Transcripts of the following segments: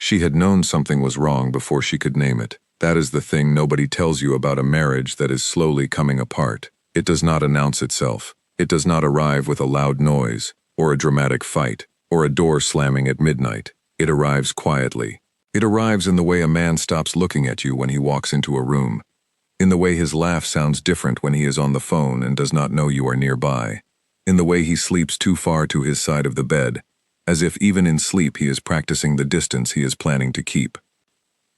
She had known something was wrong before she could name it. That is the thing nobody tells you about a marriage that is slowly coming apart. It does not announce itself. It does not arrive with a loud noise, or a dramatic fight, or a door slamming at midnight. It arrives quietly. It arrives in the way a man stops looking at you when he walks into a room, in the way his laugh sounds different when he is on the phone and does not know you are nearby, in the way he sleeps too far to his side of the bed, as if even in sleep he is practicing the distance he is planning to keep.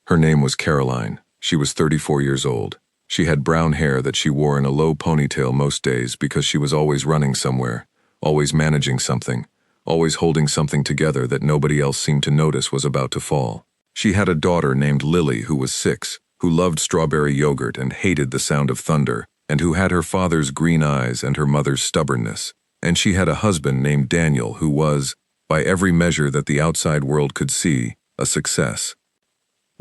Her name was Caroline. She was 34 years old. She had brown hair that she wore in a low ponytail most days because she was always running somewhere, always managing something, always holding something together that nobody else seemed to notice was about to fall. She had a daughter named Lily who was 6, who loved strawberry yogurt and hated the sound of thunder, and who had her father's green eyes and her mother's stubbornness. And she had a husband named Daniel who was, by every measure that the outside world could see, a success.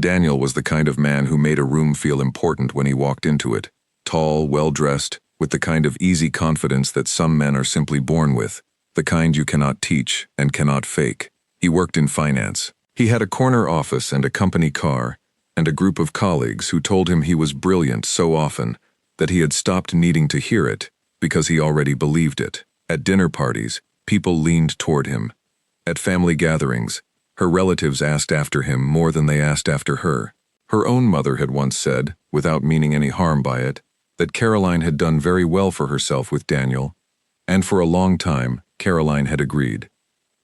Daniel was the kind of man who made a room feel important when he walked into it, tall, well-dressed, with the kind of easy confidence that some men are simply born with, the kind you cannot teach and cannot fake. He worked in finance. He had a corner office and a company car, and a group of colleagues who told him he was brilliant so often that he had stopped needing to hear it because he already believed it. At dinner parties, people leaned toward him. At family gatherings, her relatives asked after him more than they asked after her. Her own mother had once said, without meaning any harm by it, that Caroline had done very well for herself with Daniel, and for a long time, Caroline had agreed.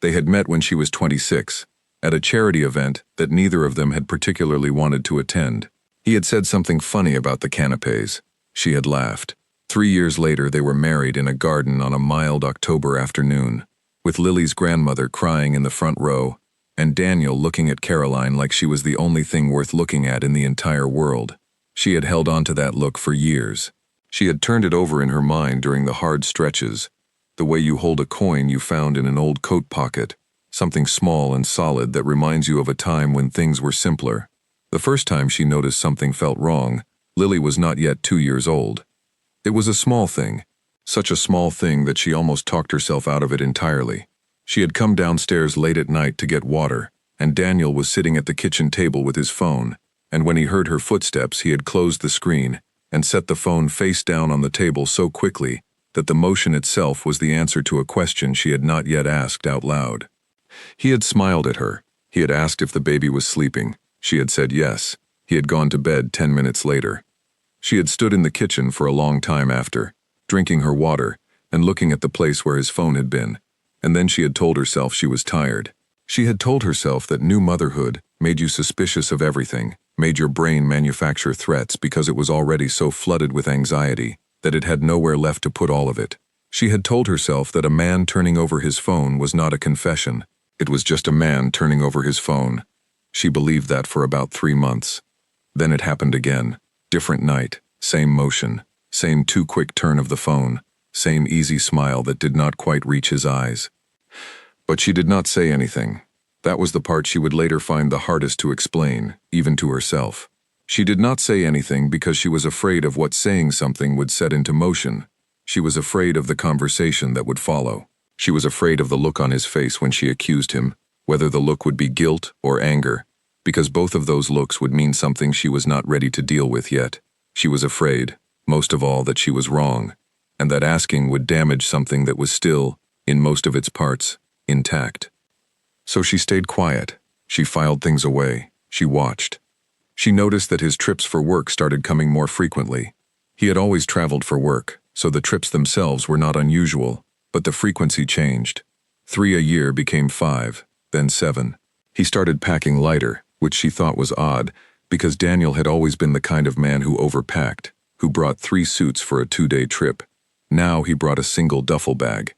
They had met when she was 26, at a charity event that neither of them had particularly wanted to attend. He had said something funny about the canapés. She had laughed. 3 years later, they were married in a garden on a mild October afternoon, with Lily's grandmother crying in the front row, and Daniel looking at Caroline like she was the only thing worth looking at in the entire world. She had held on to that look for years. She had turned it over in her mind during the hard stretches, the way you hold a coin you found in an old coat pocket, something small and solid that reminds you of a time when things were simpler. The first time she noticed something felt wrong, Lily was not yet 2 years old. It was a small thing, such a small thing that she almost talked herself out of it entirely. She had come downstairs late at night to get water, and Daniel was sitting at the kitchen table with his phone, and when he heard her footsteps he had closed the screen and set the phone face down on the table so quickly that the motion itself was the answer to a question she had not yet asked out loud. He had smiled at her. He had asked if the baby was sleeping. She had said yes. He had gone to bed 10 minutes later. She had stood in the kitchen for a long time after, drinking her water and looking at the place where his phone had been, and then she had told herself she was tired. She had told herself that new motherhood made you suspicious of everything, made your brain manufacture threats because it was already so flooded with anxiety that it had nowhere left to put all of it. She had told herself that a man turning over his phone was not a confession. It was just a man turning over his phone. She believed that for about 3 months. Then it happened again. Different night, same motion, same too quick turn of the phone, same easy smile that did not quite reach his eyes. But she did not say anything. That was the part she would later find the hardest to explain, even to herself. She did not say anything because she was afraid of what saying something would set into motion. She was afraid of the conversation that would follow. She was afraid of the look on his face when she accused him, whether the look would be guilt or anger, because both of those looks would mean something she was not ready to deal with yet. She was afraid, most of all, that she was wrong, and that asking would damage something that was still, in most of its parts, intact. So she stayed quiet. She filed things away. She watched. She noticed that his trips for work started coming more frequently. He had always traveled for work, so the trips themselves were not unusual, but the frequency changed. 3 a year became 5, then 7. He started packing lighter, which she thought was odd, because Daniel had always been the kind of man who overpacked, who brought 3 suits for a 2-day trip. Now he brought a single duffel bag.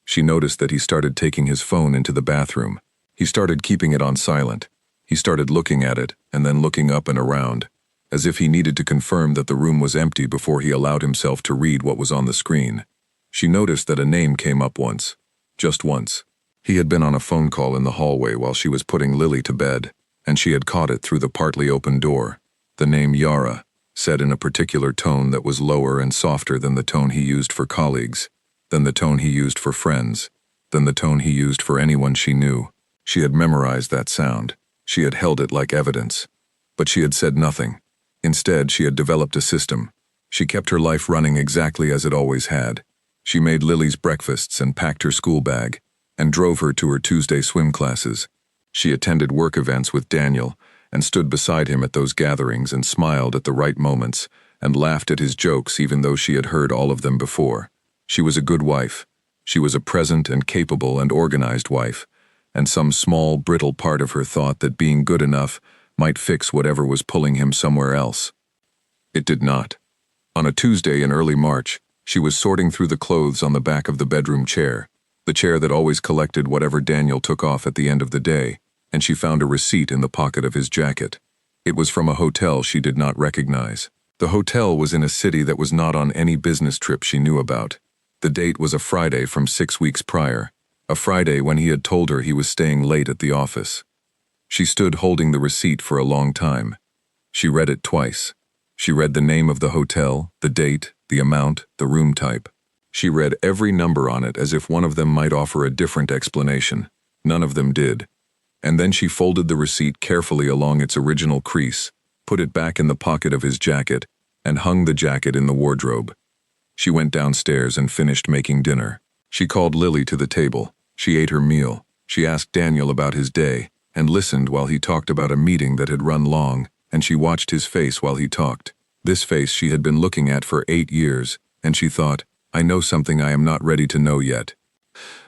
She noticed that he started taking his phone into the bathroom. He started keeping it on silent. He started looking at it and then looking up and around, as if he needed to confirm that the room was empty before he allowed himself to read what was on the screen. She noticed that a name came up once. Just once. He had been on a phone call in the hallway while she was putting Lily to bed, and she had caught it through the partly open door. The name Yara, said in a particular tone that was lower and softer than the tone he used for colleagues, than the tone he used for friends, than the tone he used for anyone she knew. She had memorized that sound. She had held it like evidence. But she had said nothing. Instead, she had developed a system. She kept her life running exactly as it always had. She made Lily's breakfasts and packed her school bag, and drove her to her Tuesday swim classes. She attended work events with Daniel, and stood beside him at those gatherings and smiled at the right moments, and laughed at his jokes even though she had heard all of them before. She was a good wife. She was a present and capable and organized wife, and some small, brittle part of her thought that being good enough might fix whatever was pulling him somewhere else. It did not. On a Tuesday in early March, she was sorting through the clothes on the back of the bedroom chair, the chair that always collected whatever Daniel took off at the end of the day, and she found a receipt in the pocket of his jacket. It was from a hotel she did not recognize. The hotel was in a city that was not on any business trip she knew about. The date was a Friday from 6 weeks prior, a Friday when he had told her he was staying late at the office. She stood holding the receipt for a long time. She read it twice. She read the name of the hotel, the date, the amount, the room type. She read every number on it as if one of them might offer a different explanation. None of them did. And then she folded the receipt carefully along its original crease, put it back in the pocket of his jacket, and hung the jacket in the wardrobe. She went downstairs and finished making dinner. She called Lily to the table. She ate her meal. She asked Daniel about his day, and listened while he talked about a meeting that had run long, and she watched his face while he talked. This face she had been looking at for 8 years, and she thought, I know something I am not ready to know yet.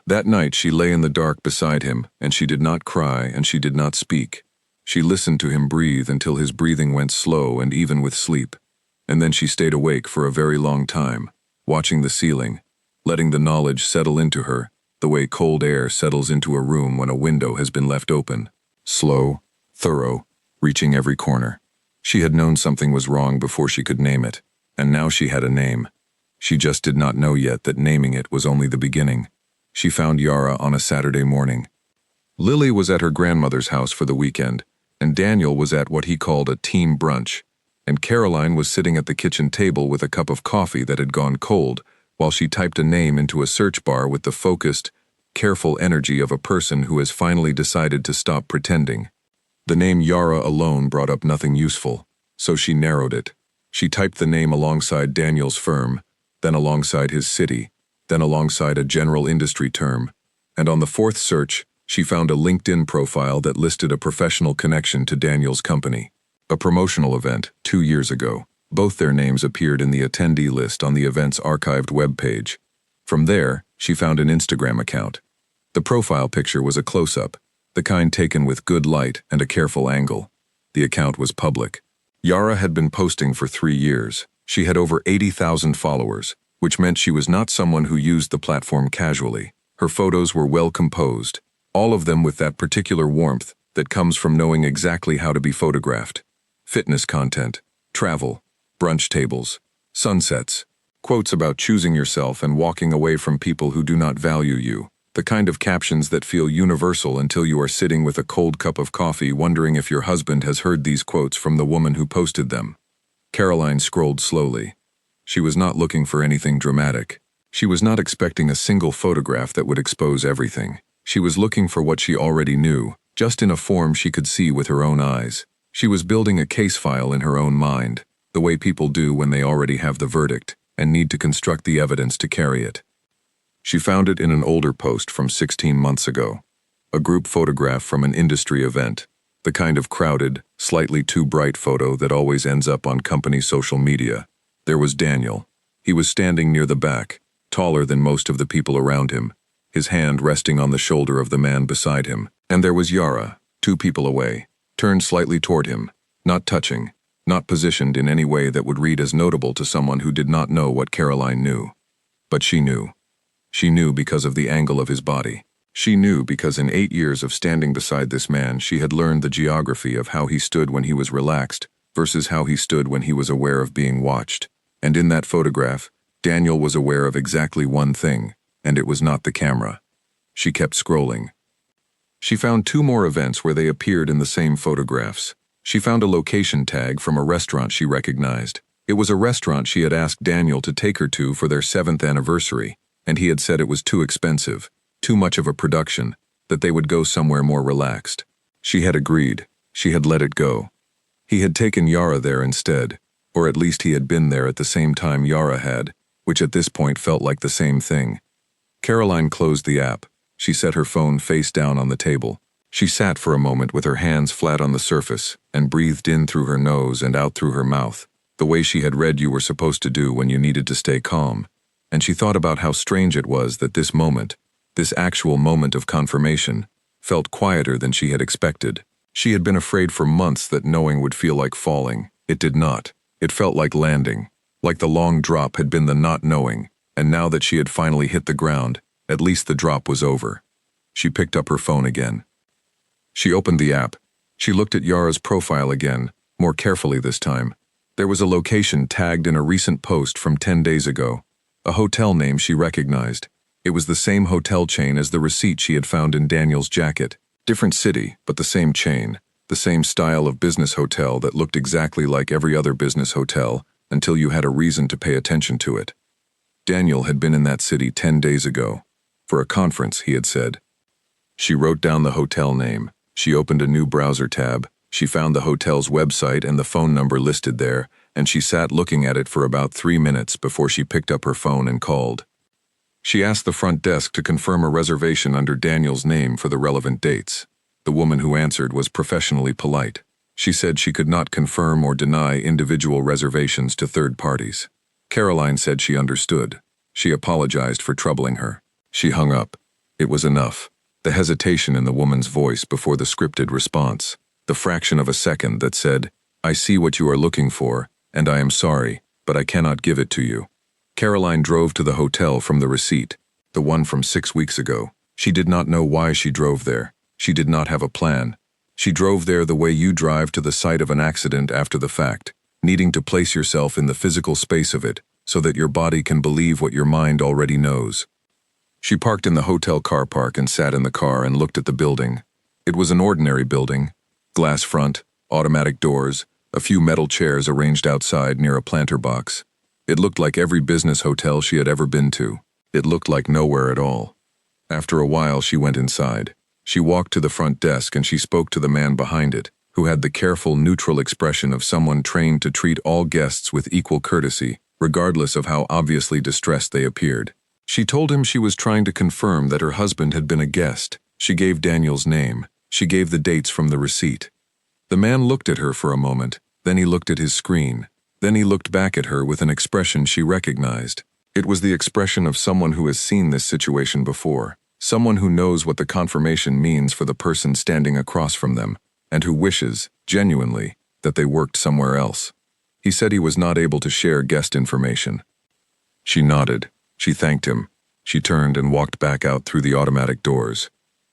That night she lay in the dark beside him, and she did not cry and she did not speak. She listened to him breathe until his breathing went slow and even with sleep. And then she stayed awake for a very long time, watching the ceiling, letting the knowledge settle into her, the way cold air settles into a room when a window has been left open. Slow, thorough, reaching every corner. She had known something was wrong before she could name it, and now she had a name. She just did not know yet that naming it was only the beginning. She found Yara on a Saturday morning. Lily was at her grandmother's house for the weekend, and Daniel was at what he called a team brunch, and Caroline was sitting at the kitchen table with a cup of coffee that had gone cold, while she typed a name into a search bar with the focused, careful energy of a person who has finally decided to stop pretending. The name Yara alone brought up nothing useful, so she narrowed it. She typed the name alongside Daniel's firm, then alongside his city, then alongside a general industry term, and on the fourth search, she found a LinkedIn profile that listed a professional connection to Daniel's company. A promotional event, 2 years ago. Both their names appeared in the attendee list on the event's archived webpage. From there, she found an Instagram account. The profile picture was a close-up, the kind taken with good light and a careful angle. The account was public. Yara had been posting for 3 years. She had over 80,000 followers, which meant she was not someone who used the platform casually. Her photos were well composed, all of them with that particular warmth that comes from knowing exactly how to be photographed. Fitness content, travel, brunch tables, sunsets, quotes about choosing yourself and walking away from people who do not value you, the kind of captions that feel universal until you are sitting with a cold cup of coffee wondering if your husband has heard these quotes from the woman who posted them. Caroline scrolled slowly. She was not looking for anything dramatic. She was not expecting a single photograph that would expose everything. She was looking for what she already knew, just in a form she could see with her own eyes. She was building a case file in her own mind, the way people do when they already have the verdict and need to construct the evidence to carry it. She found it in an older post from 16 months ago, a group photograph from an industry event, the kind of crowded, slightly too bright photo that always ends up on company social media. There was Daniel. He was standing near the back, taller than most of the people around him, his hand resting on the shoulder of the man beside him. And there was Yara, 2 people away, turned slightly toward him, not touching, not positioned in any way that would read as notable to someone who did not know what Caroline knew. But she knew. She knew because of the angle of his body. She knew because in 8 years of standing beside this man, she had learned the geography of how he stood when he was relaxed versus how he stood when he was aware of being watched. And in that photograph, Daniel was aware of exactly one thing, and it was not the camera. She kept scrolling. She found 2 more events where they appeared in the same photographs. She found a location tag from a restaurant she recognized. It was a restaurant she had asked Daniel to take her to for their 7th anniversary, and he had said it was too expensive, too much of a production, that they would go somewhere more relaxed. She had agreed. She had let it go. He had taken Yara there instead, or at least he had been there at the same time Yara had, which at this point felt like the same thing. Caroline closed the app. She set her phone face down on the table. She sat for a moment with her hands flat on the surface and breathed in through her nose and out through her mouth, the way she had read you were supposed to do when you needed to stay calm. And she thought about how strange it was that this moment, this actual moment of confirmation, felt quieter than she had expected. She had been afraid for months that knowing would feel like falling. It did not. It felt like landing, like the long drop had been the not knowing, and now that she had finally hit the ground, at least the drop was over. She picked up her phone again. She opened the app. She looked at Yara's profile again, more carefully this time. There was a location tagged in a recent post from 10 days ago, a hotel name she recognized. It was the same hotel chain as the receipt she had found in Daniel's jacket. Different city, but the same chain, the same style of business hotel that looked exactly like every other business hotel until you had a reason to pay attention to it. Daniel had been in that city 10 days ago, for a conference, he had said. She wrote down the hotel name. She opened a new browser tab. She found the hotel's website and the phone number listed there, and she sat looking at it for about 3 minutes before she picked up her phone and called. She asked the front desk to confirm a reservation under Daniel's name for the relevant dates. The woman who answered was professionally polite. She said she could not confirm or deny individual reservations to third parties. Caroline said she understood. She apologized for troubling her. She hung up. It was enough. The hesitation in the woman's voice before the scripted response. The fraction of a second that said, "I see what you are looking for, and I am sorry, but I cannot give it to you." Caroline drove to the hotel from the receipt, the one from 6 weeks ago. She did not know why she drove there. She did not have a plan. She drove there the way you drive to the site of an accident after the fact, needing to place yourself in the physical space of it so that your body can believe what your mind already knows. She parked in the hotel car park and sat in the car and looked at the building. It was an ordinary building. Glass front, automatic doors, a few metal chairs arranged outside near a planter box. It looked like every business hotel she had ever been to. It looked like nowhere at all. After a while, she went inside. She walked to the front desk and she spoke to the man behind it, who had the careful, neutral expression of someone trained to treat all guests with equal courtesy, regardless of how obviously distressed they appeared. She told him she was trying to confirm that her husband had been a guest. She gave Daniel's name. She gave the dates from the receipt. The man looked at her for a moment, then he looked at his screen. Then he looked back at her with an expression she recognized. It was the expression of someone who has seen this situation before, someone who knows what the confirmation means for the person standing across from them, and who wishes, genuinely, that they worked somewhere else. He said he was not able to share guest information. She nodded. She thanked him. She turned and walked back out through the automatic doors.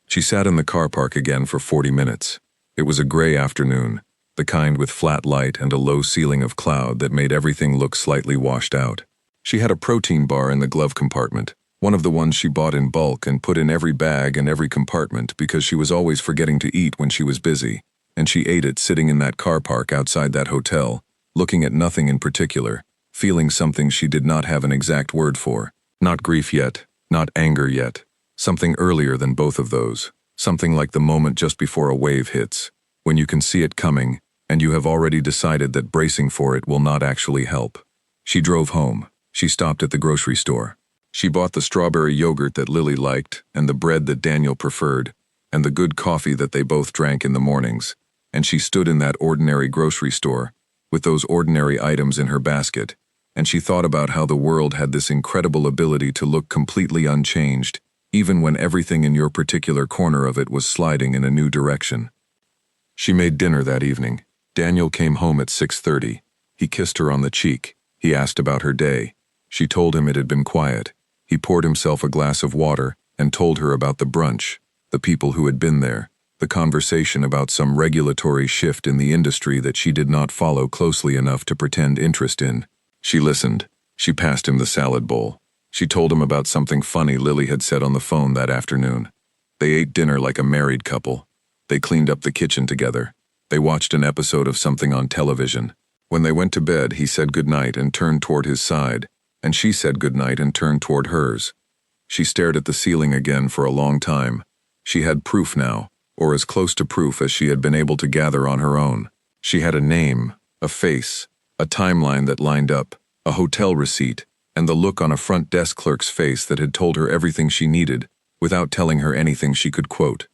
She sat in the car park again for 40 minutes. It was a gray afternoon, the kind with flat light and a low ceiling of cloud that made everything look slightly washed out. She had a protein bar in the glove compartment, one of the ones she bought in bulk and put in every bag and every compartment because she was always forgetting to eat when she was busy, and she ate it sitting in that car park outside that hotel, looking at nothing in particular, feeling something she did not have an exact word for. Not grief yet, not anger yet. Something earlier than both of those. Something like the moment just before a wave hits, when you can see it coming, and you have already decided that bracing for it will not actually help. She drove home. She stopped at the grocery store. She bought the strawberry yogurt that Lily liked, and the bread that Daniel preferred, and the good coffee that they both drank in the mornings, and she stood in that ordinary grocery store, with those ordinary items in her basket, and she thought about how the world had this incredible ability to look completely unchanged, even when everything in your particular corner of it was sliding in a new direction. She made dinner that evening. Daniel came home at 6:30. He kissed her on the cheek. He asked about her day. She told him it had been quiet. He poured himself a glass of water and told her about the brunch, the people who had been there, the conversation about some regulatory shift in the industry that she did not follow closely enough to pretend interest in. She listened. She passed him the salad bowl. She told him about something funny Lily had said on the phone that afternoon. They ate dinner like a married couple. They cleaned up the kitchen together. They watched an episode of something on television. When they went to bed, he said goodnight and turned toward his side, and she said goodnight and turned toward hers. She stared at the ceiling again for a long time. She had proof now. or as close to proof as she had been able to gather on her own. She had a name, a face, a timeline that lined up, a hotel receipt, and the look on a front desk clerk's face that had told her everything she needed, without telling her anything she could quote.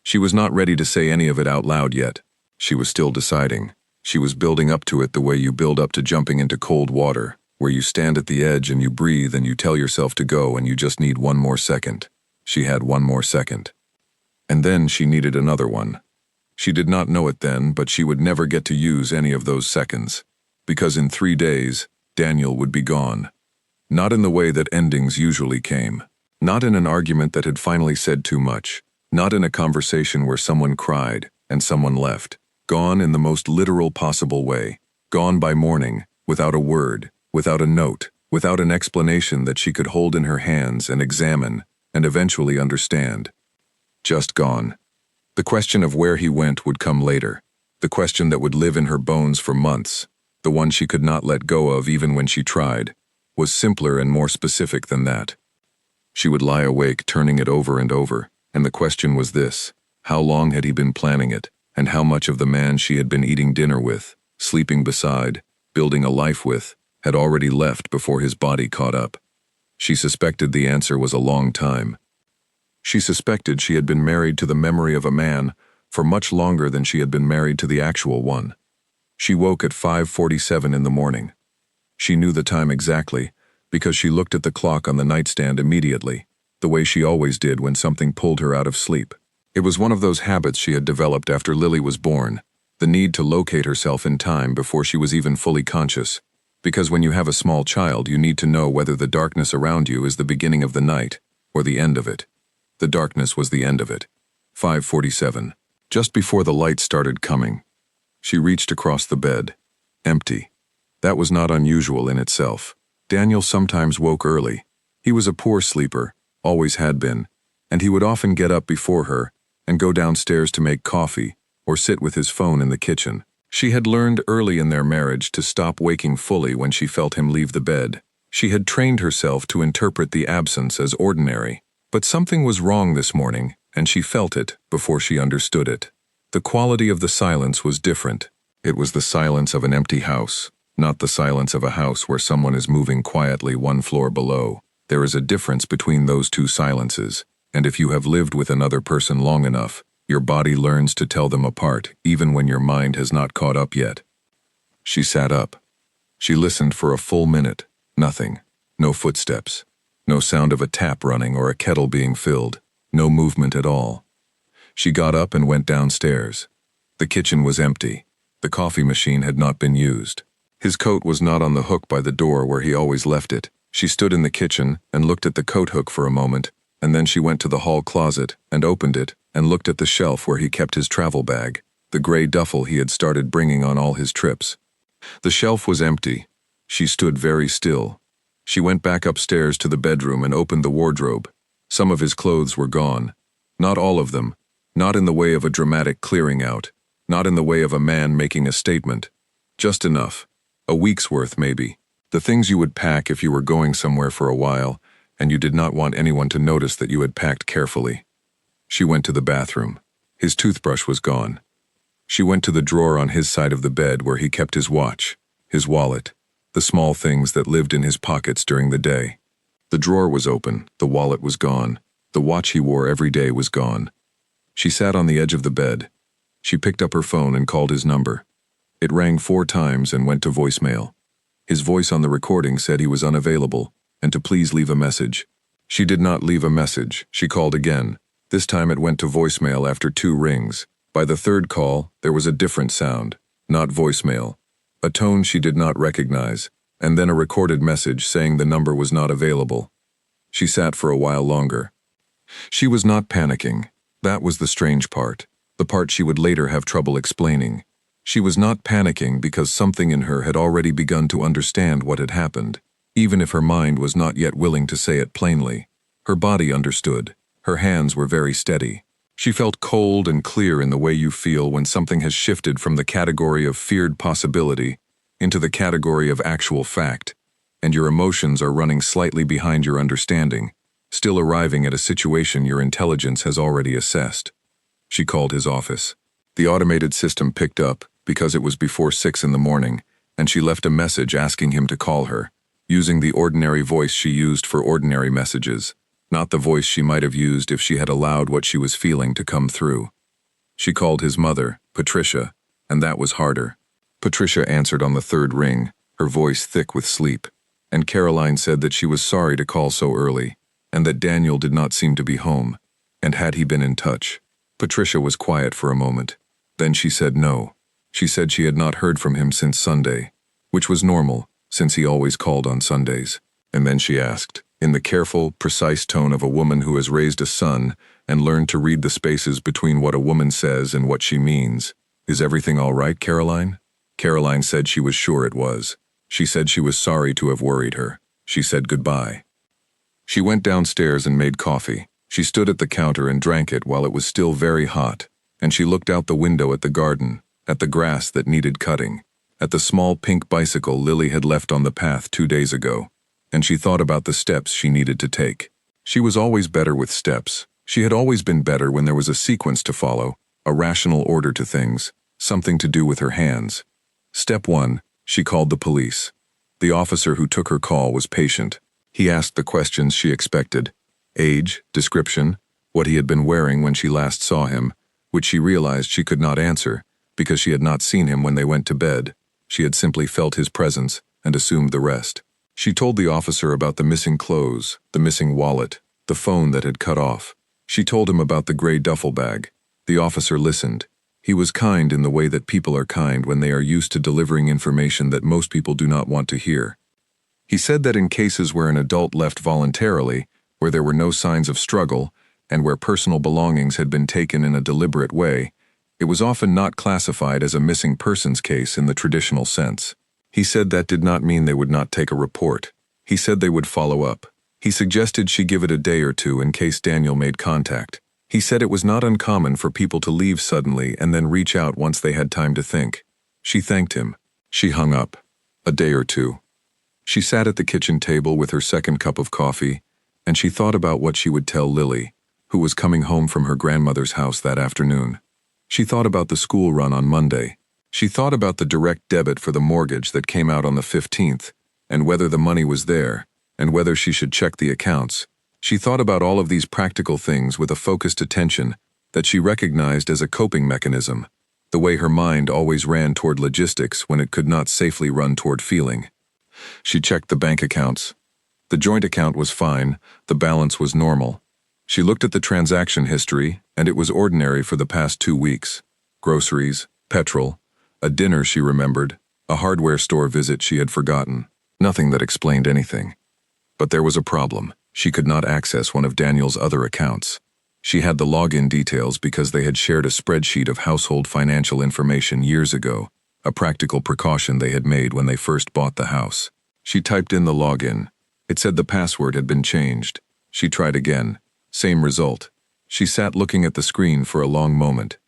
She was not ready to say any of it out loud yet. She was still deciding. She was building up to it the way you build up to jumping into cold water, where you stand at the edge and you breathe and you tell yourself to go and you just need one more second. She had one more second. And then she needed another one. She did not know it then, but she would never get to use any of those seconds. Because in 3 days, Daniel would be gone. Not in the way that endings usually came. Not in an argument that had finally said too much. Not in a conversation where someone cried and someone left. Gone in the most literal possible way. Gone by morning, without a word, without a note, without an explanation that she could hold in her hands and examine, and eventually understand. Just gone. The question of where he went would come later. The question that would live in her bones for months, the one she could not let go of even when she tried, was simpler and more specific than that. She would lie awake turning it over and over, and the question was this: how long had he been planning it, and how much of the man she had been eating dinner with, sleeping beside, building a life with, had already left before his body caught up? She suspected the answer was a long time. She suspected she had been married to the memory of a man for much longer than she had been married to the actual one. She woke at 5:47 in the morning. She knew the time exactly because she looked at the clock on the nightstand immediately, the way she always did when something pulled her out of sleep. It was one of those habits she had developed after Lily was born, the need to locate herself in time before she was even fully conscious. Because when you have a small child, you need to know whether the darkness around you is the beginning of the night or the end of it. The darkness was the end of it. 5:47. Just before the light started coming. She reached across the bed. Empty. That was not unusual in itself. Daniel sometimes woke early. He was a poor sleeper, always had been, and he would often get up before her and go downstairs to make coffee or sit with his phone in the kitchen. She had learned early in their marriage to stop waking fully when she felt him leave the bed. She had trained herself to interpret the absence as ordinary. But something was wrong this morning, and she felt it before she understood it. The quality of the silence was different. It was the silence of an empty house, not the silence of a house where someone is moving quietly one floor below. There is a difference between those two silences, and if you have lived with another person long enough, your body learns to tell them apart, even when your mind has not caught up yet. She sat up. She listened for a full minute. Nothing. No footsteps. No sound of a tap running or a kettle being filled. No movement at all. She got up and went downstairs. The kitchen was empty. The coffee machine had not been used. His coat was not on the hook by the door where he always left it. She stood in the kitchen and looked at the coat hook for a moment, and then she went to the hall closet and opened it and looked at the shelf where he kept his travel bag, the gray duffel he had started bringing on all his trips. The shelf was empty. She stood very still. She went back upstairs to the bedroom and opened the wardrobe. Some of his clothes were gone. Not all of them. Not in the way of a dramatic clearing out. Not in the way of a man making a statement. Just enough. A week's worth, maybe. The things you would pack if you were going somewhere for a while, and you did not want anyone to notice that you had packed carefully. She went to the bathroom. His toothbrush was gone. She went to the drawer on his side of the bed where he kept his watch, his wallet, the small things that lived in his pockets during the day. The drawer was open, the wallet was gone, the watch he wore every day was gone. She sat on the edge of the bed. She picked up her phone and called his number. It rang 4 times and went to voicemail. His voice on the recording said he was unavailable, and to please leave a message. She did not leave a message. She called again. This time it went to voicemail after 2 rings. By the 3rd call, there was a different sound, not voicemail, a tone she did not recognize, and then a recorded message saying the number was not available. She sat for a while longer. She was not panicking. That was the strange part, the part she would later have trouble explaining. She was not panicking because something in her had already begun to understand what had happened, even if her mind was not yet willing to say it plainly. Her body understood. Her hands were very steady. She felt cold and clear in the way you feel when something has shifted from the category of feared possibility into the category of actual fact, and your emotions are running slightly behind your understanding, still arriving at a situation your intelligence has already assessed. She called his office. The automated system picked up because it was before 6 in the morning, and she left a message asking him to call her, using the ordinary voice she used for ordinary messages, not the voice she might have used if she had allowed what she was feeling to come through. She called his mother, Patricia, and that was harder. Patricia answered on the third ring, her voice thick with sleep, and Caroline said that she was sorry to call so early, and that Daniel did not seem to be home, and had he been in touch. Patricia was quiet for a moment. Then she said no. She said she had not heard from him since Sunday, which was normal, since he always called on Sundays. And then she asked, in the careful, precise tone of a woman who has raised a son and learned to read the spaces between what a woman says and what she means, "Is everything all right, Caroline?" Caroline said she was sure it was. She said she was sorry to have worried her. She said goodbye. She went downstairs and made coffee. She stood at the counter and drank it while it was still very hot, and she looked out the window at the garden, at the grass that needed cutting, at the small pink bicycle Lily had left on the path 2 days ago, and she thought about the steps she needed to take. She was always better with steps. She had always been better when there was a sequence to follow, a rational order to things, something to do with her hands. Step 1, she called the police. The officer who took her call was patient. He asked the questions she expected: age, description, what he had been wearing when she last saw him, which she realized she could not answer, because she had not seen him when they went to bed. She had simply felt his presence and assumed the rest. She told the officer about the missing clothes, the missing wallet, the phone that had cut off. She told him about the gray duffel bag. The officer listened. He was kind in the way that people are kind when they are used to delivering information that most people do not want to hear. He said that in cases where an adult left voluntarily, where there were no signs of struggle, and where personal belongings had been taken in a deliberate way, it was often not classified as a missing persons case in the traditional sense. He said that did not mean they would not take a report. He said they would follow up. He suggested she give it a day or two in case Daniel made contact. He said it was not uncommon for people to leave suddenly and then reach out once they had time to think. She thanked him. She hung up. A day or two. She sat at the kitchen table with her second cup of coffee, and she thought about what she would tell Lily, who was coming home from her grandmother's house that afternoon. She thought about the school run on Monday. She thought about the direct debit for the mortgage that came out on the 15th, and whether the money was there, and whether she should check the accounts. She thought about all of these practical things with a focused attention that she recognized as a coping mechanism, the way her mind always ran toward logistics when it could not safely run toward feeling. She checked the bank accounts. The joint account was fine, the balance was normal. She looked at the transaction history, and it was ordinary for the past 2 weeks. Groceries, petrol, a dinner she remembered, a hardware store visit she had forgotten. Nothing that explained anything. But there was a problem. She could not access one of Daniel's other accounts. She had the login details because they had shared a spreadsheet of household financial information years ago, a practical precaution they had made when they first bought the house. She typed in the login. It said the password had been changed. She tried again. Same result. She sat looking at the screen for a long moment.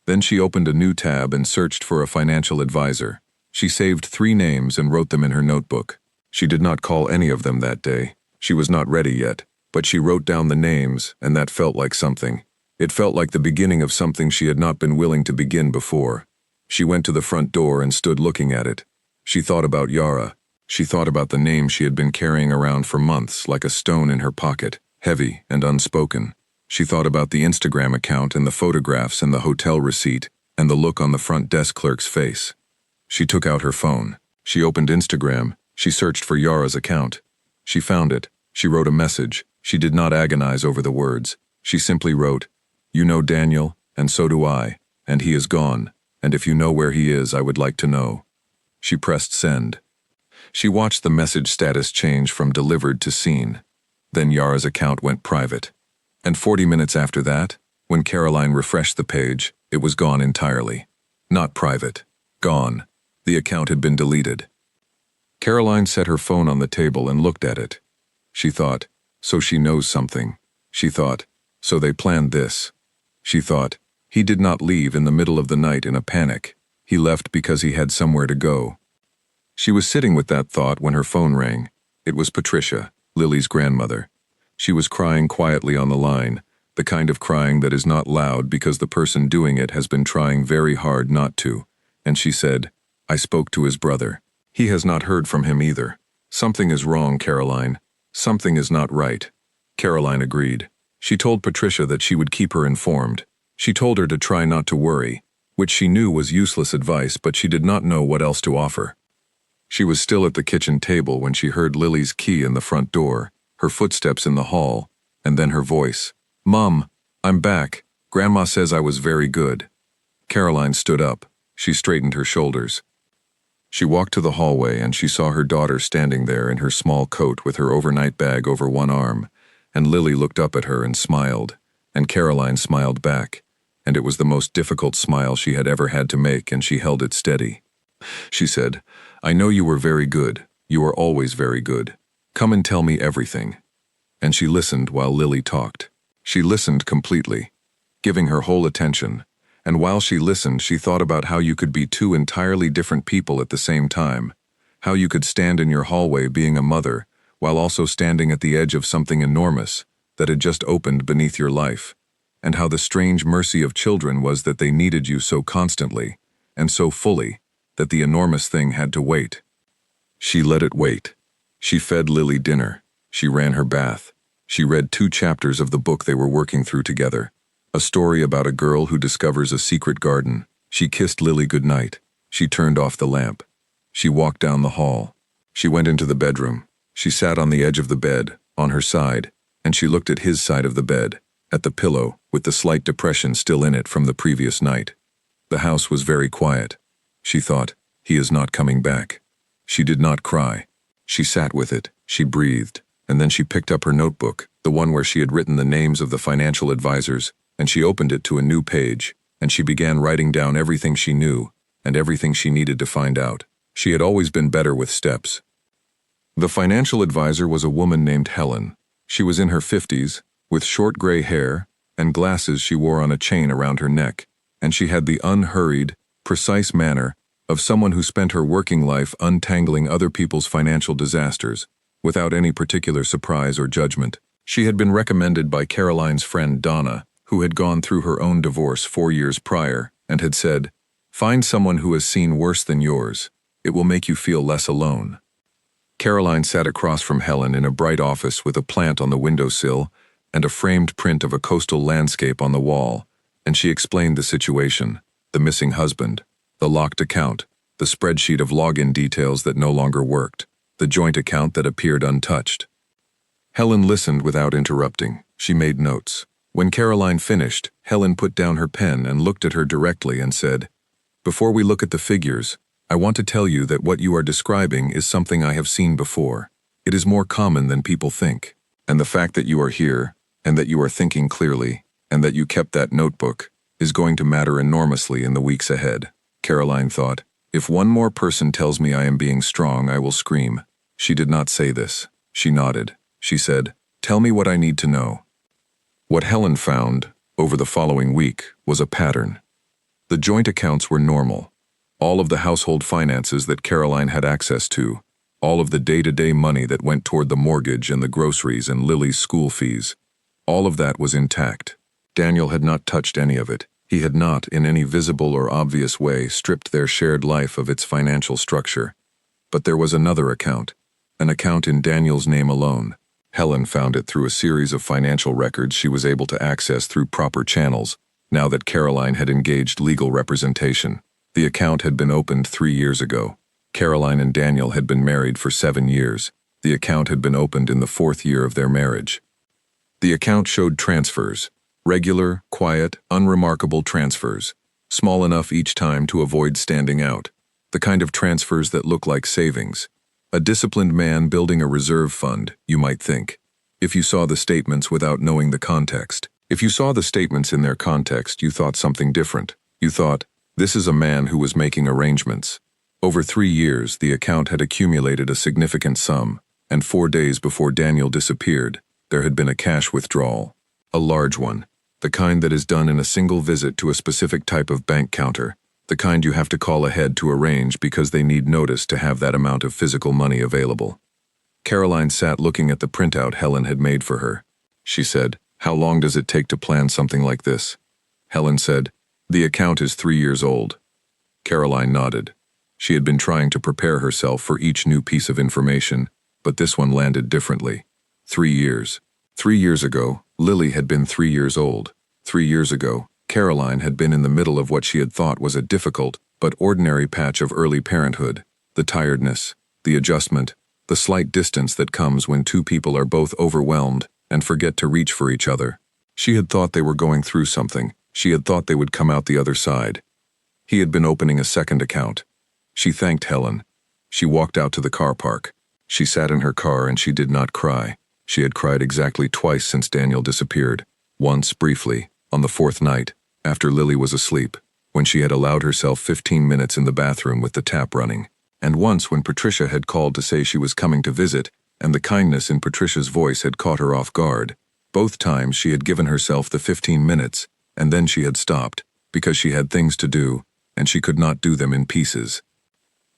Then she opened a new tab and searched for a financial advisor. She saved 3 names and wrote them in her notebook. She did not call any of them that day. She was not ready yet, but she wrote down the names, and that felt like something. It felt like the beginning of something she had not been willing to begin before. She went to the front door and stood looking at it. She thought about Yara. She thought about the name she had been carrying around for months like a stone in her pocket, heavy and unspoken. She thought about the Instagram account and the photographs and the hotel receipt and the look on the front desk clerk's face. She took out her phone. She opened Instagram. She searched for Yara's account. She found it. She wrote a message. She did not agonize over the words. She simply wrote, "You know Daniel, and so do I, and he is gone, and if you know where he is, I would like to know." She pressed send. She watched the message status change from delivered to seen. Then Yara's account went private. And 40 minutes after that, when Caroline refreshed the page, it was gone entirely. Not private. Gone. The account had been deleted. Caroline set her phone on the table and looked at it. She thought, so she knows something. She thought, so they planned this. She thought, he did not leave in the middle of the night in a panic. He left because he had somewhere to go. She was sitting with that thought when her phone rang. It was Patricia, Lily's grandmother. She was crying quietly on the line, The kind of crying that is not loud because the person doing it has been trying very hard not to. And she said, "I spoke to his brother. He has not heard from him either. Something is wrong, Caroline. Something is not right." Caroline agreed. She told Patricia that she would keep her informed. She told her to try not to worry, which she knew was useless advice, but she did not know what else to offer. She was still at the kitchen table when she heard Lily's key in the front door, her footsteps in the hall, and then her voice. "Mom, I'm back. Grandma says I was very good." Caroline stood up. She straightened her shoulders. She walked to the hallway and she saw her daughter standing there in her small coat with her overnight bag over one arm, and Lily looked up at her and smiled, and Caroline smiled back, and it was the most difficult smile she had ever had to make, and she held it steady. She said, "I know you were very good. You are always very good. Come and tell me everything." And she listened while Lily talked. She listened completely, giving her whole attention, and while she listened she thought about how you could be two entirely different people at the same time, how you could stand in your hallway being a mother, while also standing at the edge of something enormous that had just opened beneath your life, and how the strange mercy of children was that they needed you so constantly, and so fully, that the enormous thing had to wait. She let it wait. She fed Lily dinner. She ran her bath. She read 2 chapters of the book they were working through together, a story about a girl who discovers a secret garden. She kissed Lily goodnight. She turned off the lamp. She walked down the hall. She went into the bedroom. She sat on the edge of the bed, on her side, and she looked at his side of the bed, at the pillow, with the slight depression still in it from the previous night. The house was very quiet. She thought, "He is not coming back." She did not cry. She sat with it. She breathed. And then she picked up her notebook, the one where she had written the names of the financial advisors, and she opened it to a new page, and she began writing down everything she knew, and everything she needed to find out. She had always been better with steps. The financial advisor was a woman named Helen. She was in her 50s, with short gray hair, and glasses she wore on a chain around her neck, and she had the unhurried, precise manner of someone who spent her working life untangling other people's financial disasters, without any particular surprise or judgment. She had been recommended by Caroline's friend Donna, who had gone through her own divorce 4 years prior, and had said, "Find someone who has seen worse than yours. It will make you feel less alone." Caroline sat across from Helen in a bright office with a plant on the windowsill and a framed print of a coastal landscape on the wall, and she explained the situation, the missing husband, the locked account, the spreadsheet of login details that no longer worked, the joint account that appeared untouched. Helen listened without interrupting. She made notes. When Caroline finished, Helen put down her pen and looked at her directly and said, "Before we look at the figures, I want to tell you that what you are describing is something I have seen before. It is more common than people think. And the fact that you are here, and that you are thinking clearly, and that you kept that notebook, is going to matter enormously in the weeks ahead." Caroline thought, "If one more person tells me I am being strong, I will scream." She did not say this. She nodded. She said, "Tell me what I need to know." What Helen found, over the following week, was a pattern. The joint accounts were normal. All of the household finances that Caroline had access to, all of the day-to-day money that went toward the mortgage and the groceries and Lily's school fees, all of that was intact. Daniel had not touched any of it. He had not, in any visible or obvious way, stripped their shared life of its financial structure. But there was another account, an account in Daniel's name alone. Helen found it through a series of financial records she was able to access through proper channels, now that Caroline had engaged legal representation. The account had been opened 3 years ago. Caroline and Daniel had been married for 7 years. The account had been opened in the 4th year of their marriage. The account showed transfers, regular, quiet, unremarkable transfers, small enough each time to avoid standing out, the kind of transfers that look like savings. A disciplined man building a reserve fund, you might think, if you saw the statements without knowing the context. If you saw the statements in their context, you thought something different. You thought, this is a man who was making arrangements. Over 3 years, the account had accumulated a significant sum, and 4 days before Daniel disappeared, there had been a cash withdrawal. A large one, the kind that is done in a single visit to a specific type of bank counter, the kind you have to call ahead to arrange because they need notice to have that amount of physical money available. Caroline sat looking at the printout Helen had made for her. She said, How long does it take to plan something like this? Helen said, The account is 3 years old. Caroline nodded. She had been trying to prepare herself for each new piece of information, but this one landed differently. 3 years. 3 years ago, Lily had been 3 years old. 3 years ago, Caroline had been in the middle of what she had thought was a difficult but ordinary patch of early parenthood. The tiredness, the adjustment, the slight distance that comes when two people are both overwhelmed and forget to reach for each other. She had thought they were going through something. She had thought they would come out the other side. He had been opening a second account. She thanked Helen. She walked out to the car park. She sat in her car and she did not cry. She had cried exactly twice since Daniel disappeared. Once, briefly, on the 4th night, after Lily was asleep, when she had allowed herself 15 minutes in the bathroom with the tap running. And once when Patricia had called to say she was coming to visit, and the kindness in Patricia's voice had caught her off guard. Both times she had given herself the 15 minutes, and then she had stopped, because she had things to do, and she could not do them in pieces.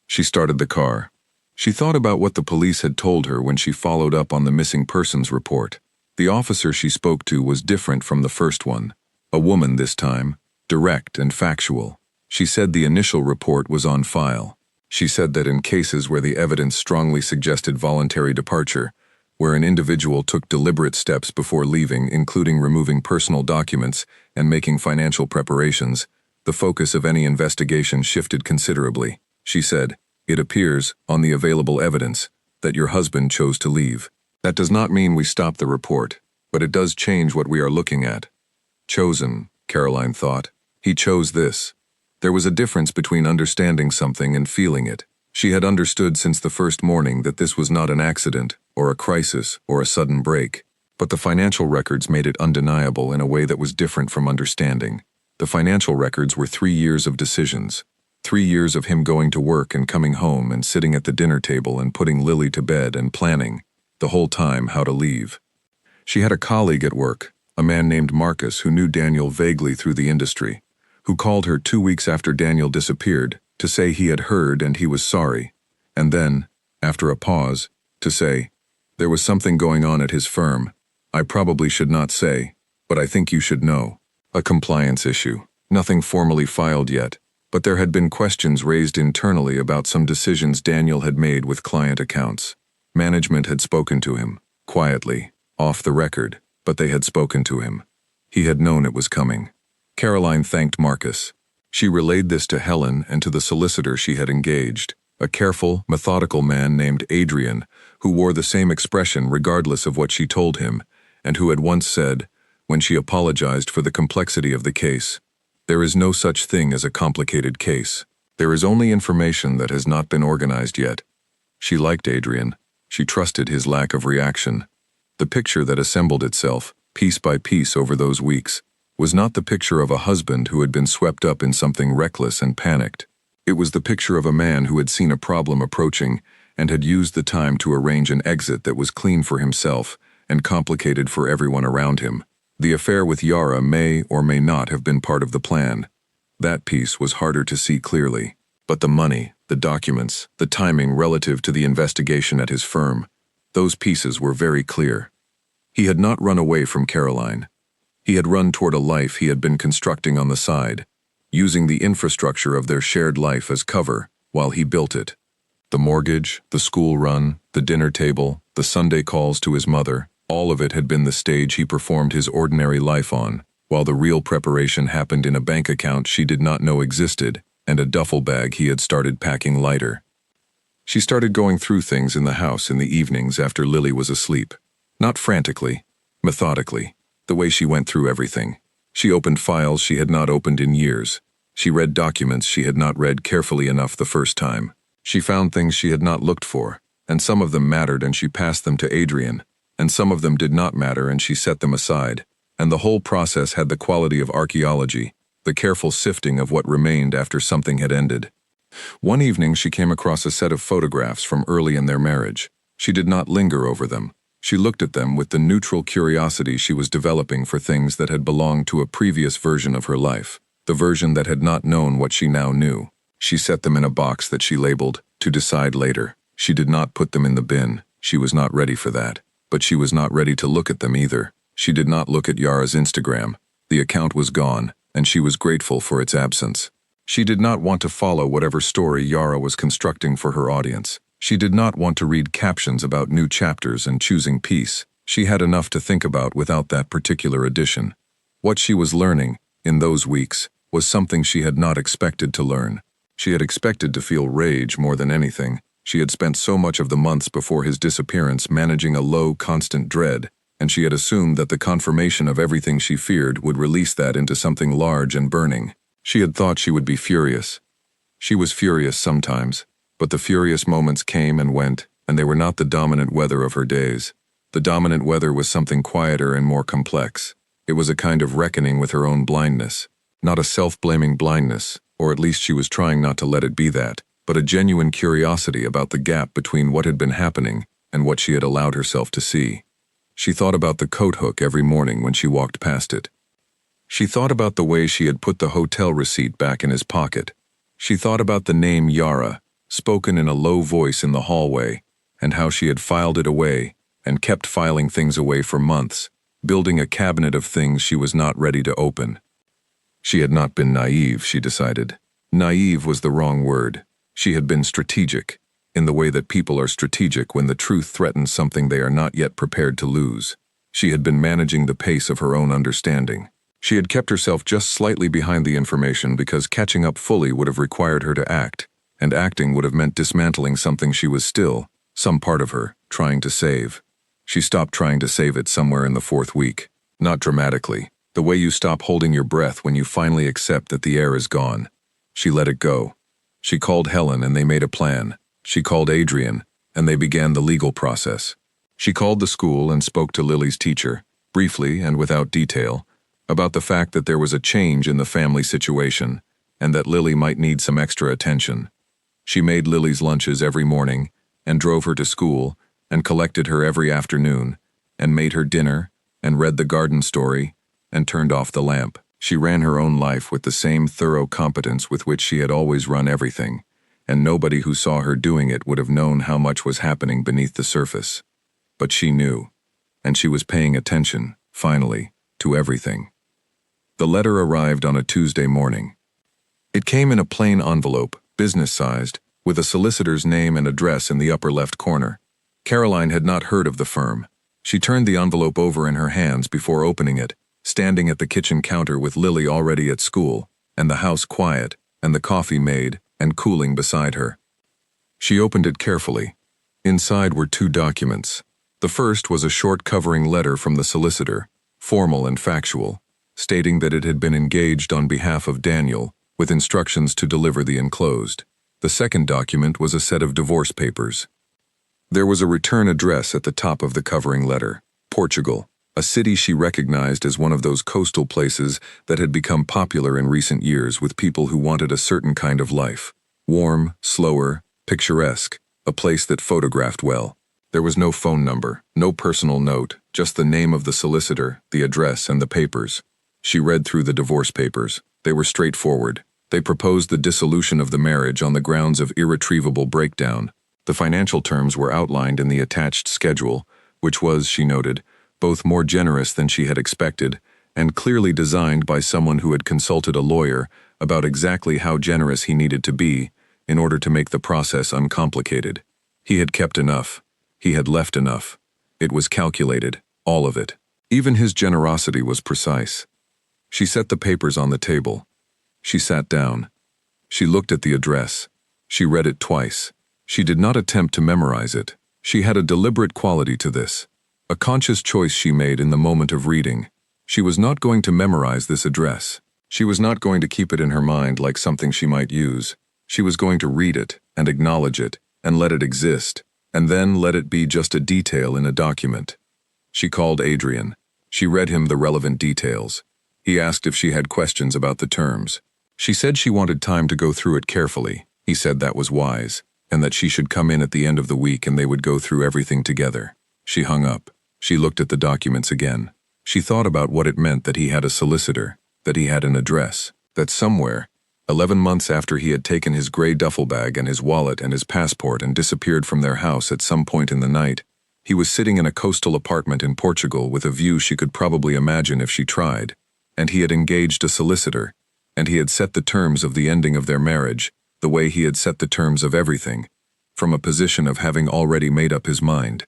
She started the car. She thought about what the police had told her when she followed up on the missing persons report. The officer she spoke to was different from the first one. A woman this time, direct and factual. She said the initial report was on file. She said that in cases where the evidence strongly suggested voluntary departure, where an individual took deliberate steps before leaving, including removing personal documents and making financial preparations, the focus of any investigation shifted considerably. She said, "It appears, on the available evidence, that your husband chose to leave. That does not mean we stop the report, but it does change what we are looking at." Chosen, Caroline thought. He chose this. There was a difference between understanding something and feeling it. She had understood since the first morning that this was not an accident, or a crisis, or a sudden break. But the financial records made it undeniable in a way that was different from understanding. The financial records were 3 years of decisions. 3 years of him going to work and coming home and sitting at the dinner table and putting Lily to bed and planning, the whole time, how to leave. She had a colleague at work, a man named Marcus who knew Daniel vaguely through the industry, who called her 2 weeks after Daniel disappeared to say he had heard and he was sorry, and then, after a pause, to say, "There was something going on at his firm. I probably should not say, but I think you should know. A compliance issue. Nothing formally filed yet, but there had been questions raised internally about some decisions Daniel had made with client accounts. Management had spoken to him, quietly, off the record, but they had spoken to him. He had known it was coming." Caroline thanked Marcus. She relayed this to Helen and to the solicitor she had engaged, a careful, methodical man named Adrian, who wore the same expression regardless of what she told him, and who had once said, when she apologized for the complexity of the case, "There is no such thing as a complicated case. There is only information that has not been organized yet." She liked Adrian. She trusted his lack of reaction. The picture that assembled itself, piece by piece over those weeks, was not the picture of a husband who had been swept up in something reckless and panicked. It was the picture of a man who had seen a problem approaching and had used the time to arrange an exit that was clean for himself and complicated for everyone around him. The affair with Yara may or may not have been part of the plan. That piece was harder to see clearly. But the money, the documents, the timing relative to the investigation at his firm, those pieces were very clear. He had not run away from Caroline. He had run toward a life he had been constructing on the side, using the infrastructure of their shared life as cover while he built it. The mortgage, the school run, the dinner table, the Sunday calls to his mother, all of it had been the stage he performed his ordinary life on, while the real preparation happened in a bank account she did not know existed and a duffel bag he had started packing lighter. She started going through things in the house in the evenings after Lily was asleep. Not frantically, methodically, the way she went through everything. She opened files she had not opened in years. She read documents she had not read carefully enough the first time. She found things she had not looked for, and some of them mattered and she passed them to Adrian, and some of them did not matter and she set them aside. And the whole process had the quality of archaeology, the careful sifting of what remained after something had ended. One evening she came across a set of photographs from early in their marriage. She did not linger over them. She looked at them with the neutral curiosity she was developing for things that had belonged to a previous version of her life, the version that had not known what she now knew. She set them in a box that she labeled, "To decide later." She did not put them in the bin. She was not ready for that. But she was not ready to look at them either. She did not look at Yara's Instagram. The account was gone, and she was grateful for its absence. She did not want to follow whatever story Yara was constructing for her audience. She did not want to read captions about new chapters and choosing peace. She had enough to think about without that particular addition. What she was learning, in those weeks, was something she had not expected to learn. She had expected to feel rage more than anything. She had spent so much of the months before his disappearance managing a low, constant dread, and she had assumed that the confirmation of everything she feared would release that into something large and burning. She had thought she would be furious. She was furious sometimes, but the furious moments came and went, and they were not the dominant weather of her days. The dominant weather was something quieter and more complex. It was a kind of reckoning with her own blindness. Not a self-blaming blindness, or at least she was trying not to let it be that, but a genuine curiosity about the gap between what had been happening and what she had allowed herself to see. She thought about the coat hook every morning when she walked past it. She thought about the way she had put the hotel receipt back in his pocket. She thought about the name Yara, spoken in a low voice in the hallway, and how she had filed it away and kept filing things away for months, building a cabinet of things she was not ready to open. She had not been naive, she decided. Naive was the wrong word. She had been strategic, in the way that people are strategic when the truth threatens something they are not yet prepared to lose. She had been managing the pace of her own understanding. She had kept herself just slightly behind the information because catching up fully would have required her to act, and acting would have meant dismantling something she was still, some part of her, trying to save. She stopped trying to save it somewhere in the 4th week. Not dramatically, the way you stop holding your breath when you finally accept that the air is gone. She let it go. She called Helen and they made a plan. She called Adrian, and they began the legal process. She called the school and spoke to Lily's teacher, briefly and without detail, about the fact that there was a change in the family situation, and that Lily might need some extra attention. She made Lily's lunches every morning, and drove her to school, and collected her every afternoon, and made her dinner, and read the garden story, and turned off the lamp. She ran her own life with the same thorough competence with which she had always run everything, and nobody who saw her doing it would have known how much was happening beneath the surface. But she knew, and she was paying attention, finally, to everything. The letter arrived on a Tuesday morning. It came in a plain envelope, business-sized, with a solicitor's name and address in the upper left corner. Caroline had not heard of the firm. She turned the envelope over in her hands before opening it, standing at the kitchen counter with Lily already at school, and the house quiet, and the coffee made and cooling beside her. She opened it carefully. Inside were 2 documents. The first was a short covering letter from the solicitor, formal and factual, stating that it had been engaged on behalf of Daniel, with instructions to deliver the enclosed. The second document was a set of divorce papers. There was a return address at the top of the covering letter, Portugal, a city she recognized as one of those coastal places that had become popular in recent years with people who wanted a certain kind of life. Warm, slower, picturesque, a place that photographed well. There was no phone number, no personal note, just the name of the solicitor, the address, and the papers. She read through the divorce papers. They were straightforward. They proposed the dissolution of the marriage on the grounds of irretrievable breakdown. The financial terms were outlined in the attached schedule, which was, she noted, both more generous than she had expected, and clearly designed by someone who had consulted a lawyer about exactly how generous he needed to be in order to make the process uncomplicated. He had kept enough. He had left enough. It was calculated, all of it. Even his generosity was precise. She set the papers on the table. She sat down. She looked at the address. She read it twice. She did not attempt to memorize it. She had a deliberate quality to this, a conscious choice she made in the moment of reading. She was not going to memorize this address. She was not going to keep it in her mind like something she might use. She was going to read it and acknowledge it and let it exist, and then let it be just a detail in a document. She called Adrian. She read him the relevant details. He asked if she had questions about the terms. She said she wanted time to go through it carefully. He said that was wise, and that she should come in at the end of the week and they would go through everything together. She hung up. She looked at the documents again. She thought about what it meant that he had a solicitor, that he had an address, that somewhere, 11 months after he had taken his gray duffel bag and his wallet and his passport and disappeared from their house at some point in the night, He was sitting in a coastal apartment in Portugal with a view she could probably imagine if she tried, and he had engaged a solicitor, and he had set the terms of the ending of their marriage, the way he had set the terms of everything, from a position of having already made up his mind.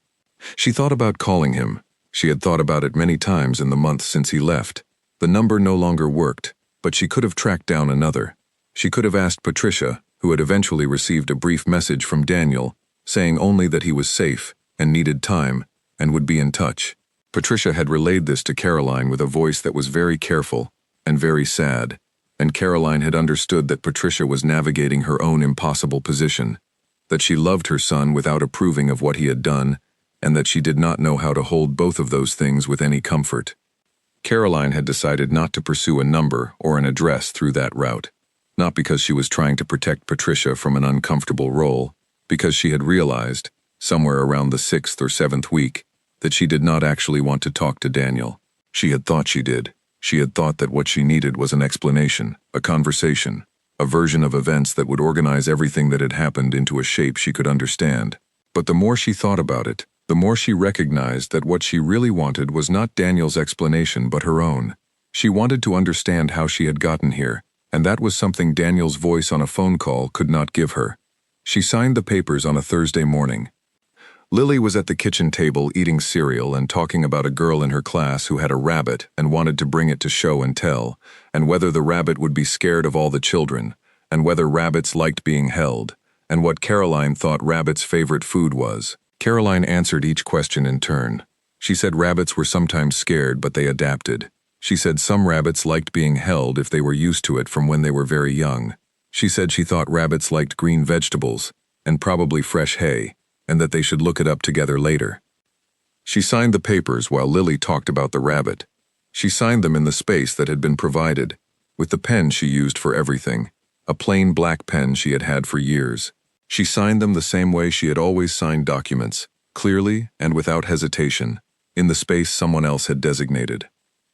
She thought about calling him. She had thought about it many times in the months since he left. The number no longer worked, but she could have tracked down another. She could have asked Patricia, who had eventually received a brief message from Daniel, saying only that he was safe and needed time and would be in touch. Patricia had relayed this to Caroline with a voice that was very careful and very sad, and Caroline had understood that Patricia was navigating her own impossible position, that she loved her son without approving of what he had done, and that she did not know how to hold both of those things with any comfort. Caroline had decided not to pursue a number or an address through that route, not because she was trying to protect Patricia from an uncomfortable role, because she had realized, somewhere around the 6th or 7th week, that she did not actually want to talk to Daniel. She had thought she did. She had thought that what she needed was an explanation, a conversation, a version of events that would organize everything that had happened into a shape she could understand. But the more she thought about it, the more she recognized that what she really wanted was not Daniel's explanation but her own. She wanted to understand how she had gotten here, and that was something Daniel's voice on a phone call could not give her. She signed the papers on a Thursday morning. Lily was at the kitchen table eating cereal and talking about a girl in her class who had a rabbit and wanted to bring it to show and tell, and whether the rabbit would be scared of all the children, and whether rabbits liked being held, and what Caroline thought rabbits' favorite food was. Caroline answered each question in turn. She said rabbits were sometimes scared, but they adapted. She said some rabbits liked being held if they were used to it from when they were very young. She said she thought rabbits liked green vegetables, and probably fresh hay, and that they should look it up together later. She signed the papers while Lily talked about the rabbit. She signed them in the space that had been provided, with the pen she used for everything, a plain black pen she had had for years. She signed them the same way she had always signed documents, clearly and without hesitation, in the space someone else had designated.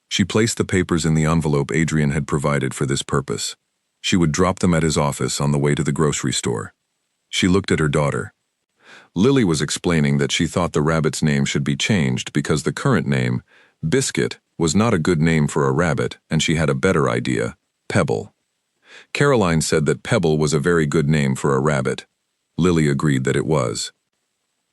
She placed the papers in the envelope Adrian had provided for this purpose. She would drop them at his office on the way to the grocery store. She looked at her daughter. Lily was explaining that she thought the rabbit's name should be changed because the current name, Biscuit, was not a good name for a rabbit, and she had a better idea, Pebble. Caroline said that Pebble was a very good name for a rabbit. Lily agreed that it was.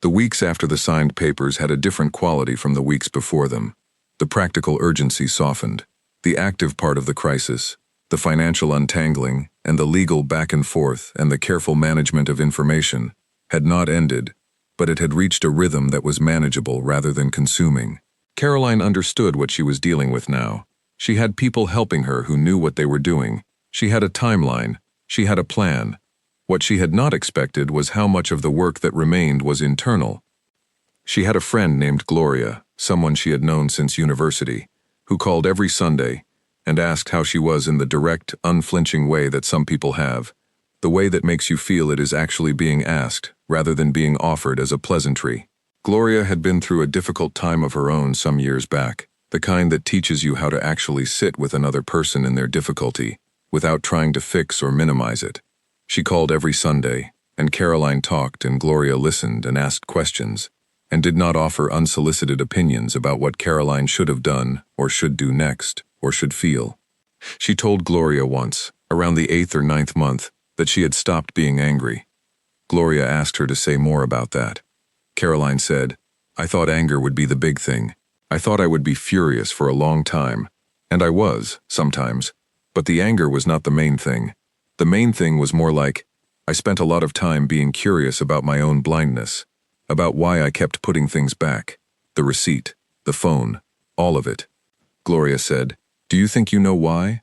The weeks after the signed papers had a different quality from the weeks before them. The practical urgency softened. The active part of the crisis, the financial untangling, and the legal back and forth and the careful management of information, had not ended, but it had reached a rhythm that was manageable rather than consuming. Caroline understood what she was dealing with now. She had people helping her who knew what they were doing. She had a timeline. She had a plan. What she had not expected was how much of the work that remained was internal. She had a friend named Gloria, someone she had known since university, who called every Sunday and asked how she was in the direct, unflinching way that some people have, the way that makes you feel it is actually being asked, rather than being offered as a pleasantry. Gloria had been through a difficult time of her own some years back, the kind that teaches you how to actually sit with another person in their difficulty, without trying to fix or minimize it. She called every Sunday, and Caroline talked and Gloria listened and asked questions, and did not offer unsolicited opinions about what Caroline should have done, or should do next, or should feel. She told Gloria once, around the 8th or 9th month, that she had stopped being angry. Gloria asked her to say more about that. Caroline said, "I thought anger would be the big thing. I thought I would be furious for a long time. And I was, sometimes. But the anger was not the main thing. The main thing was more like, I spent a lot of time being curious about my own blindness, about why I kept putting things back, the receipt, the phone, all of it." Gloria said, "Do you think you know why?"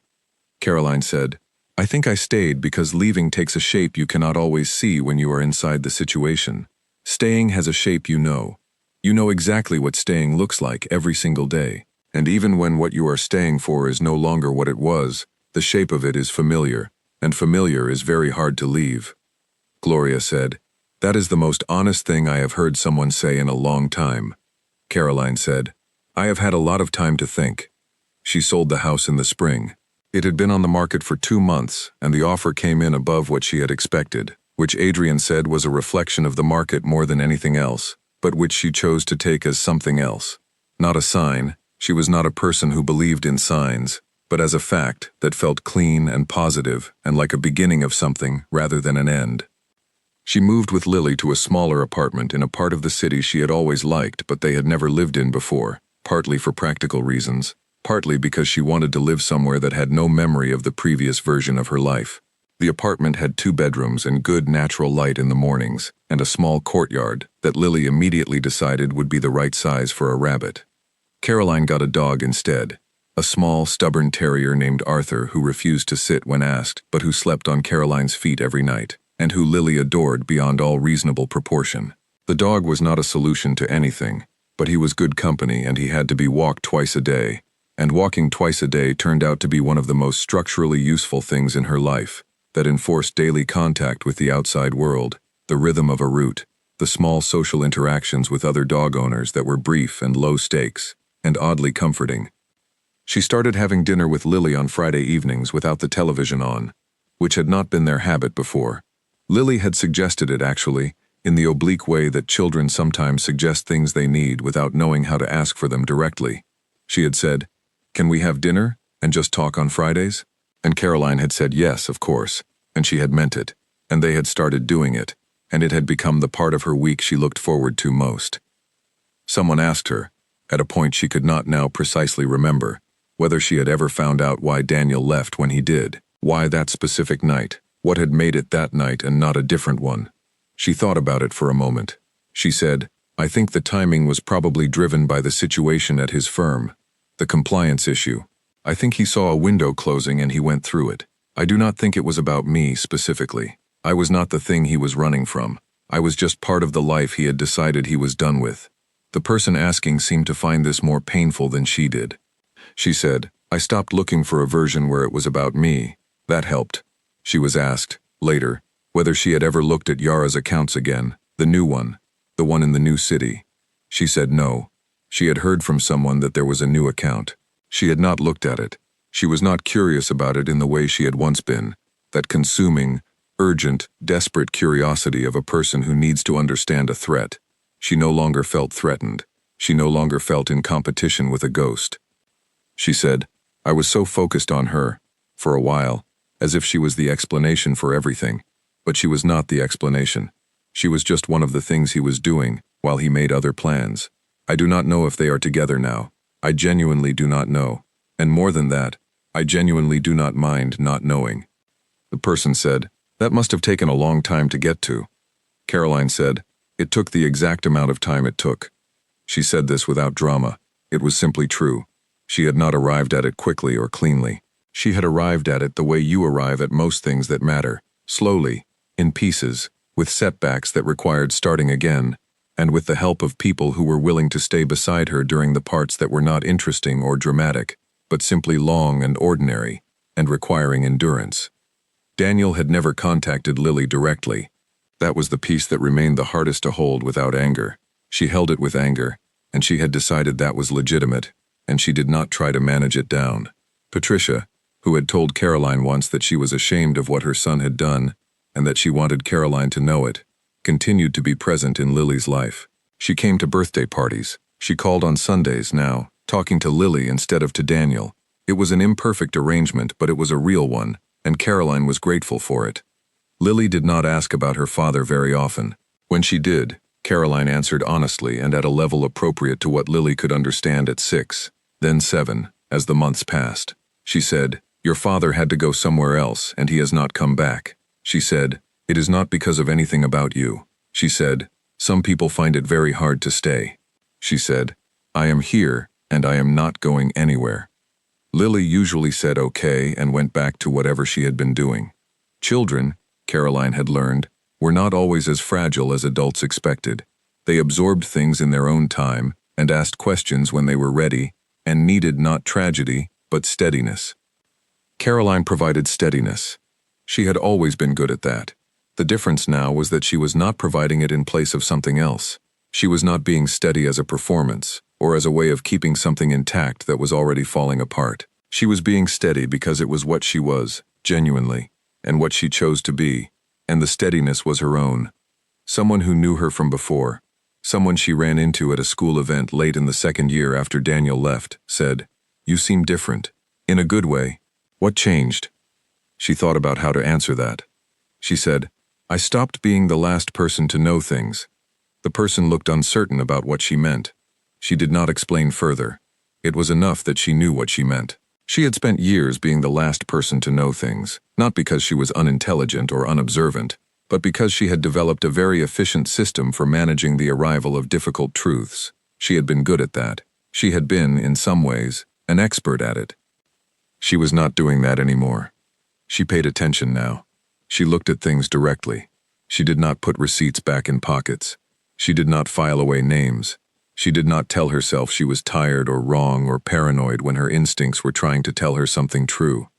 Caroline said, "I think I stayed because leaving takes a shape you cannot always see when you are inside the situation. Staying has a shape you know. You know exactly what staying looks like every single day. And even when what you are staying for is no longer what it was, the shape of it is familiar, and familiar is very hard to leave." Gloria said, "That is the most honest thing I have heard someone say in a long time." Caroline said, "I have had a lot of time to think." She sold the house in the spring. It had been on the market for 2 months, and the offer came in above what she had expected, which Adrian said was a reflection of the market more than anything else. but which she chose to take as something else. Not a sign, she was not a person who believed in signs, but as a fact that felt clean and positive and like a beginning of something rather than an end. She moved with Lily to a smaller apartment in a part of the city she had always liked but they had never lived in before, partly for practical reasons, partly because she wanted to live somewhere that had no memory of the previous version of her life. The apartment had 2 bedrooms and good natural light in the mornings, and a small courtyard that Lily immediately decided would be the right size for a rabbit. Caroline got a dog instead, a small, stubborn terrier named Arthur who refused to sit when asked but who slept on Caroline's feet every night, and who Lily adored beyond all reasonable proportion. The dog was not a solution to anything, but he was good company and he had to be walked twice a day, and walking twice a day turned out to be one of the most structurally useful things in her life, that enforced daily contact with the outside world, the rhythm of a route, the small social interactions with other dog owners that were brief and low stakes, and oddly comforting. She started having dinner with Lily on Friday evenings without the television on, which had not been their habit before. Lily had suggested it actually, in the oblique way that children sometimes suggest things they need without knowing how to ask for them directly. She had said, "Can we have dinner and just talk on Fridays?" And Caroline had said yes, of course, and she had meant it, and they had started doing it, and it had become the part of her week she looked forward to most. Someone asked her, at a point she could not now precisely remember, whether she had ever found out why Daniel left when he did, why that specific night, what had made it that night and not a different one. She thought about it for a moment. She said, "I think the timing was probably driven by the situation at his firm, the compliance issue. I think he saw a window closing and he went through it. I do not think it was about me specifically. I was not the thing he was running from. I was just part of the life he had decided he was done with." The person asking seemed to find this more painful than she did. She said, "I stopped looking for a version where it was about me. That helped." She was asked, later, whether she had ever looked at Yara's accounts again, the new one, the one in the new city. She said no. She had heard from someone that there was a new account. She had not looked at it. She was not curious about it in the way she had once been, that consuming, urgent, desperate curiosity of a person who needs to understand a threat. She no longer felt threatened. She no longer felt in competition with a ghost. She said, "I was so focused on her, for a while, as if she was the explanation for everything, but she was not the explanation. She was just one of the things he was doing while he made other plans. I do not know if they are together now. I genuinely do not know. And more than that, I genuinely do not mind not knowing." The person said, "That must have taken a long time to get to." Caroline said, "It took the exact amount of time it took." She said this without drama. It was simply true. She had not arrived at it quickly or cleanly. She had arrived at it the way you arrive at most things that matter, slowly, in pieces, with setbacks that required starting again, and with the help of people who were willing to stay beside her during the parts that were not interesting or dramatic, but simply long and ordinary, and requiring endurance. Daniel had never contacted Lily directly. That was the piece that remained the hardest to hold without anger. She held it with anger, and she had decided that was legitimate, and she did not try to manage it down. Patricia, who had told Caroline once that she was ashamed of what her son had done, and that she wanted Caroline to know it, continued to be present in Lily's life. She came to birthday parties. She called on Sundays now, talking to Lily instead of to Daniel. It was an imperfect arrangement, but it was a real one, and Caroline was grateful for it. Lily did not ask about her father very often. When she did, Caroline answered honestly and at a level appropriate to what Lily could understand at 6, then 7, as the months passed. She said, "Your father had to go somewhere else, and he has not come back." She said, "It is not because of anything about you." She said, "Some people find it very hard to stay." She said, "I am here, and I am not going anywhere." Lily usually said okay and went back to whatever she had been doing. Children, Caroline had learned, were not always as fragile as adults expected. They absorbed things in their own time and asked questions when they were ready and needed not tragedy, but steadiness. Caroline provided steadiness. She had always been good at that. The difference now was that she was not providing it in place of something else. She was not being steady as a performance, or as a way of keeping something intact that was already falling apart. She was being steady because it was what she was, genuinely, and what she chose to be, and the steadiness was her own. Someone who knew her from before, Someone she ran into at a school event late in the second year after Daniel left said, "You seem different. In a good way. What changed?" She thought about how to answer that. She said, "I stopped being the last person to know things." The person looked uncertain about what she meant. She did not explain further. It was enough that she knew what she meant. She had spent years being the last person to know things, not because she was unintelligent or unobservant, but because she had developed a very efficient system for managing the arrival of difficult truths. She had been good at that. She had been, in some ways, an expert at it. She was not doing that anymore. She paid attention now. She looked at things directly. She did not put receipts back in pockets. She did not file away names. She did not tell herself she was tired or wrong or paranoid when her instincts were trying to tell her something true.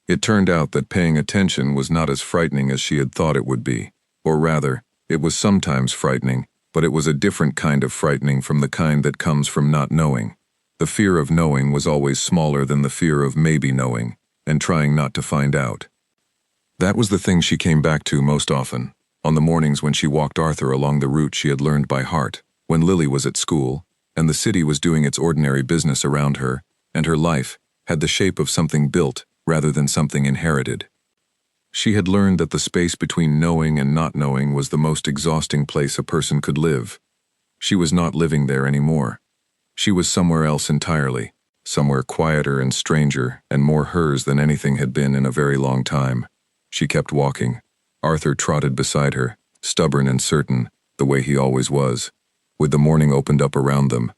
It turned out that paying attention was not as frightening as she had thought it would be. Or rather, it was sometimes frightening, but it was a different kind of frightening from the kind that comes from not knowing. The fear of knowing was always smaller than the fear of maybe knowing, and trying not to find out. That was the thing she came back to most often, on the mornings when she walked Arthur along the route she had learned by heart, when Lily was at school, and the city was doing its ordinary business around her, and her life had the shape of something built rather than something inherited. She had learned that the space between knowing and not knowing was the most exhausting place a person could live. She was not living there anymore. She was somewhere else entirely, somewhere quieter and stranger and more hers than anything had been in a very long time. She kept walking. Arthur trotted beside her, stubborn and certain, the way he always was. With the morning opened up around them,